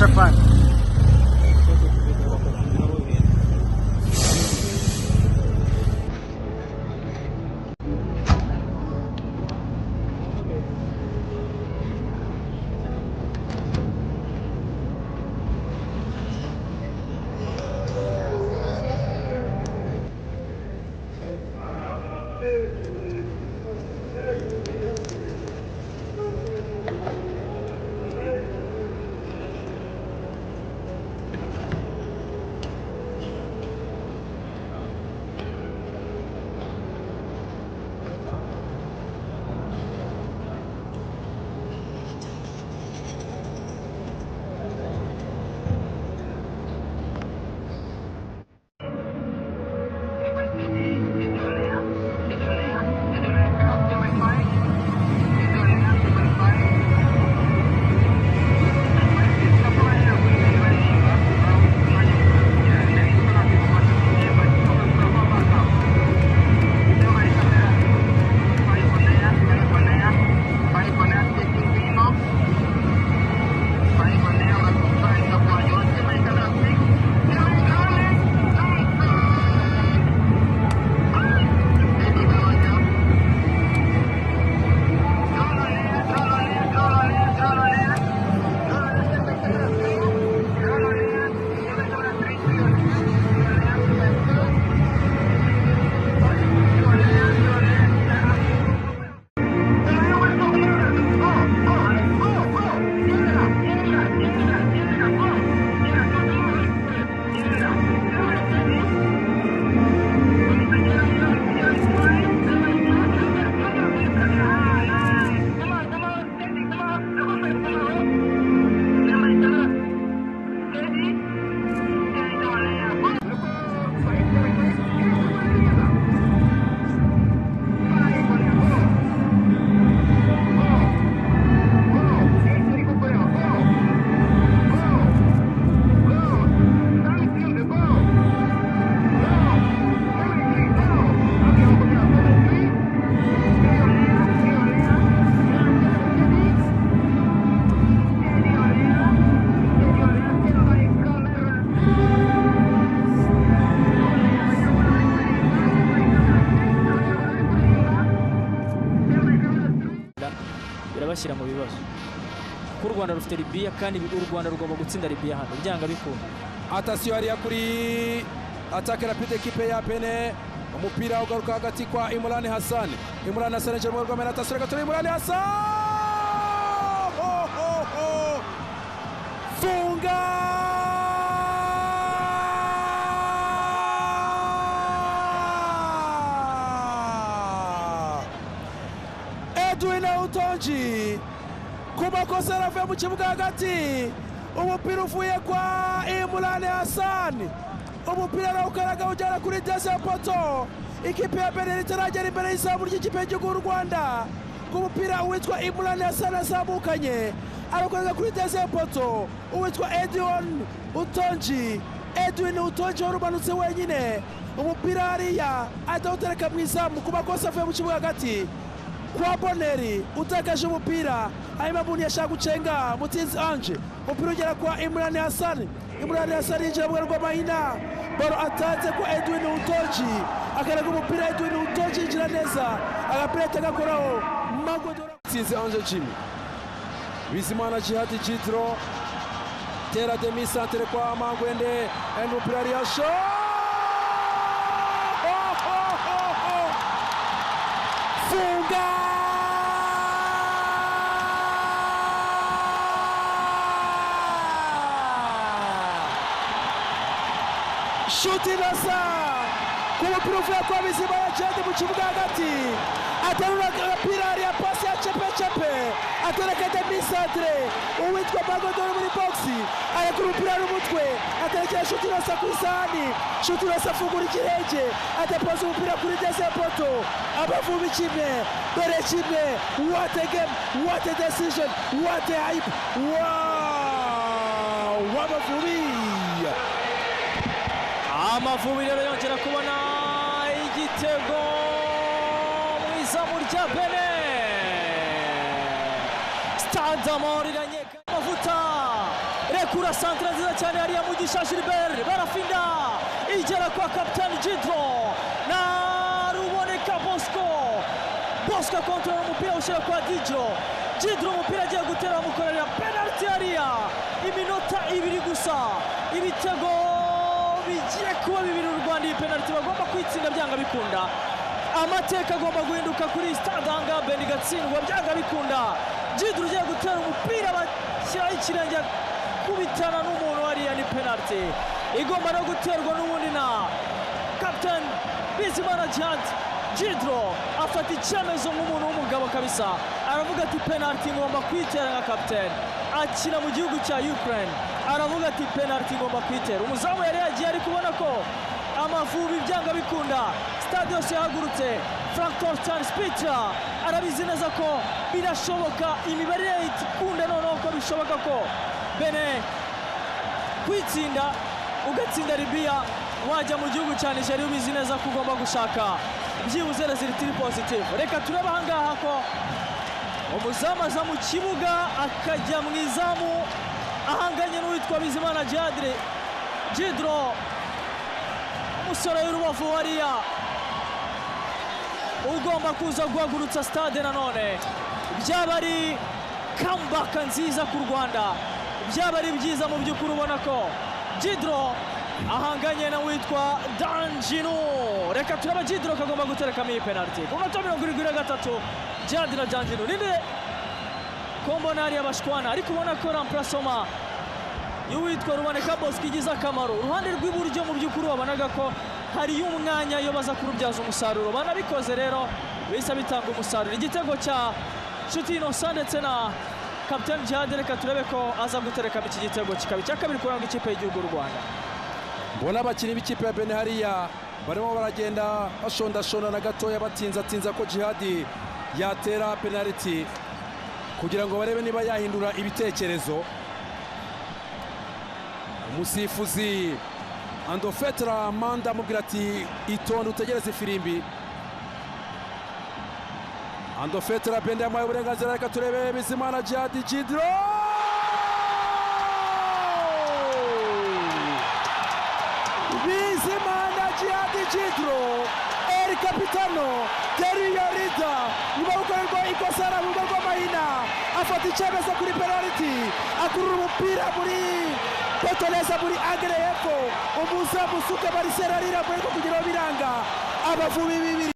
Shafan. Birabashyira mu bibazo ku Rwanda rufite Libya kandi u Rwanda rugomba gutsinda Libya hano byanga bikunda. Attention hariya kuri attaque rapide equipe ya Benin, umupira ugaruka hagati kwa Imran Hassan. Imran Hassan je mu rwamena attention gato Imran Hassan funga Edwin Utonji kumakosa aravuye mu kibuga hagati, umupira uvuye kwa Imran Hassan, umupira arawukaraga ujyana kuri deuxième poto. Ikipe ya Benin itaragera imbere y'izamu ry'ikipe y'igihugu y'u Rwanda, umupira uwitwa Imran Hassan azamukanye arawukaraga kuri deuxième poto, uwitwa Edwin Utonji wari umanutse wenyine, umupira hariya adawutereka mu izamu kumakosa avuye mu kibuga hagati kwa Boneri utakaje umupira, hanyuma Buni yashaka gucenga Mutsinzi Ange, umupira ugera kwa Imran Hassan. Imran Hassan yinjira mu rwa mahina, baro atanze kwa Edwin Utonji, akaraga umupira Edwin Utonji yinjira neza, agapira tagakoraho Magodora. Mutsinzi Ange Jimmy, Bizimana Jihad Jitro tera demi centre kwa Mangwende, umupira ari yasho funga shuti nasa kumupira uvuye kwa Bizimana Jihad mu kibuga hagati, aterura agapira hariya pasi ya cepe atereka demi centre, uwitwa Magodoro muri boxi arekura umupira n'umutwe, aterekera shuti nasa ku isahani, shuti nasa afungura ikirenge, adapoza umupira kuri deuxième poto. Amavubi kimwe dore kimwe. What a game, what a decision, what a hype. Wow, Amavubi rero yongera kubona igitego mu izamu rya Benin. Stade Amahoro iranyeka amavuta, kura santra nziza cyane hariya Mugisha Gilbert barafinda igera kwa kapitani Jidro na Ruboneka Bosco kontra umupira ushira kwa Jidro umupira agiye gutera mukorera penalty hariya iminota 2 gusa ibitego bigiye kuba bibiri u Rwanda iyi penalty bagomba kwitsinda byanga bikunda amateka agomba guhinduka kuri stade Angabe gatsindwa byanga bikunda Jidro ugiye gutera umupira bashyiraho ikirenge kubitana n'umuntu hariya ni penalty igomba no guterwa n'ubundi na Captain Bizimana Jidro afata icyemezo nk'umuntu w'umugabo kabisa aravuga ati penalty ngomba kwitera nka captain akina mu gihugu cya Ukraine aravuga ati penalty ngomba kwitera umuzamu yari yagiye ari kubona ko Amavubi byanga bikunda stade yose yahagurutse Frank Torsten Spitzer arabizi neza ko birashoboka imibare ikunda noneho ko bishoboka ko Bene kwitsinda ugatsinda Libya wajya mu gihugu cya Nigeria ubizi neza ko ugomba gushaka byibuze resultat positive reka turebe ahangaha ko umuzamu aza mu kibuga akajya mu izamu ahanganye n'uwitwa Bizimana Jidro umusore w'Urubavu wariya ugomba kuza guhagurutsa stade nanone byaba ari comeback nziza ku Rwanda byaba ari byiza mu by'ukuri ubona ko Jidro ahanganye na witwa Danjino reka turaba Jidro kagomba guterekamo iyi penalty ku minota 73 Jadina Danjino ninde kombonari y'abashwana ariko ubona ko remplacement y'uwitwa Ruboneka Bosco igize akamaro uruhande rw'iburyo mu by'ukuri wabonaga ko hari umwanya yo baza kurubyaza umusaruro banabikoze rero bisa bitanga umusaruro igitego cya Nshuti Innocent ndetse na Captain Djihad reka turebe ko aza guterekamo iki gitego kikaba icya kabiri kuranga ikipe y'igihugu y'u Rwanda mbona abakinnyi b'ikipe ya Bene hariya barimo baragenda bashondashondana gatoya batinza ko Djihad yatera penalty kugira ngo barebe niba yahindura ibitekerezo umusifuzi Andofetra Manda amubwira ati itonde utegereze ifirimbi Andofetra Bende yamuhaye uburenganzira reka turebe Bizimana Jidro Bizimana Jidro El Capitano Teriyarida nyuma gukorerwa ikosa mu rugo rw'amahina afata icyemezo kuri penalty akurura umupira muri Potoneza muri agere hepfo umuzamu suka Marcel arira kugira biranga Amavubi bibiri